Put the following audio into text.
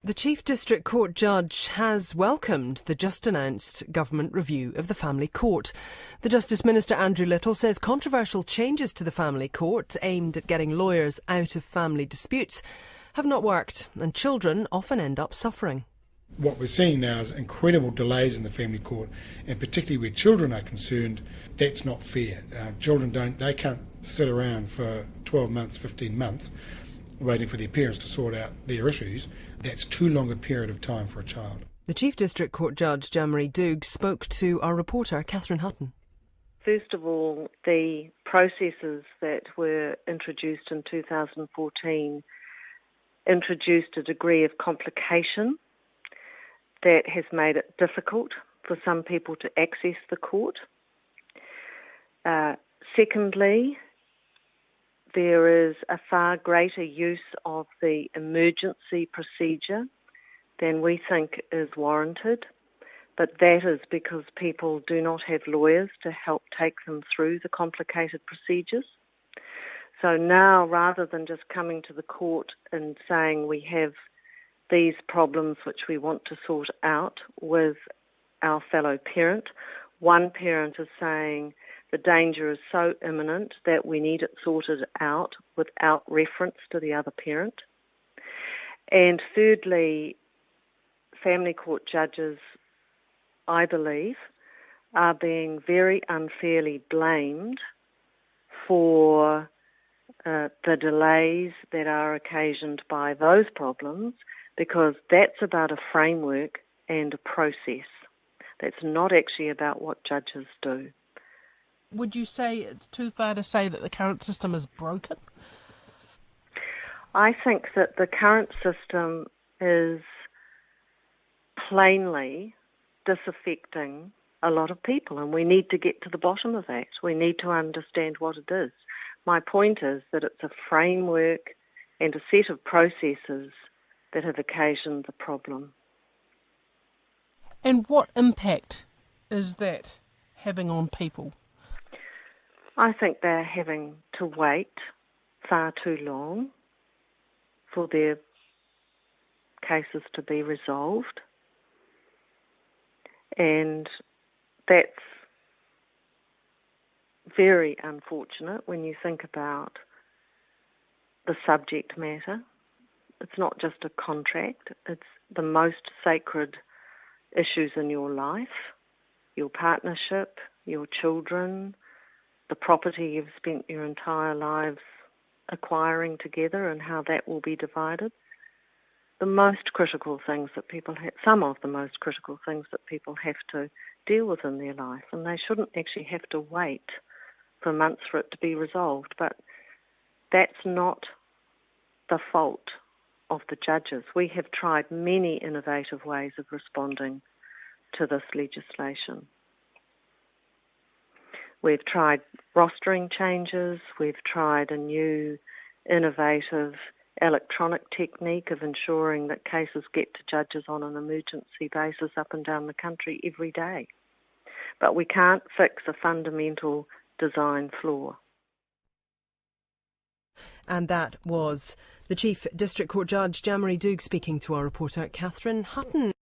The Chief District Court judge has welcomed the just-announced government review of the Family Court. The Justice Minister Andrew Little says controversial changes to the Family Court aimed at getting lawyers out of family disputes have not worked, and children often end up suffering. What we're seeing now is incredible delays in the Family Court, and particularly where children are concerned, that's not fair. Children can't sit around for 12 months, 15 months, waiting for their parents to sort out their issues. That's too long a period of time for a child. The Chief District Court Judge, Doogue, spoke to our reporter, Catherine Hutton. First of all, the processes that were introduced in 2014 introduced a degree of complication that has made it difficult for some people to access the court. Secondly, there is a far greater use of the emergency procedure than we think is warranted, but that is because people do not have lawyers to help take them through the complicated procedures. So now, rather than just coming to the court and saying we have these problems which we want to sort out with our fellow parent, one parent is saying the danger is so imminent that we need it sorted out without reference to the other parent. And thirdly, family court judges, I believe, are being very unfairly blamed for the delays that are occasioned by those problems, because that's about a framework and a process. That's not actually about what judges do. Would you say it's too far to say that the current system is broken? I think that the current system is plainly disaffecting a lot of people, and we need to get to the bottom of that. We need to understand what it is. My point is that it's a framework and a set of processes that have occasioned the problem. And what impact is that having on people? I think they're having to wait far too long for their cases to be resolved. And that's very unfortunate when you think about the subject matter. It's not just a contract, it's the most sacred issues in your life, your partnership, your children, the property you've spent your entire lives acquiring together and how that will be divided. The most critical things that people have, some of the most critical things that people have to deal with in their life, and they shouldn't actually have to wait for months for it to be resolved. But that's not the fault of the judges. We have tried many innovative ways of responding to this legislation. We've tried rostering changes, we've tried a new innovative electronic technique of ensuring that cases get to judges on an emergency basis up and down the country every day. But we can't fix a fundamental design flaw. And that was the Chief District Court Judge, Doogue, speaking to our reporter, Catherine Hutton.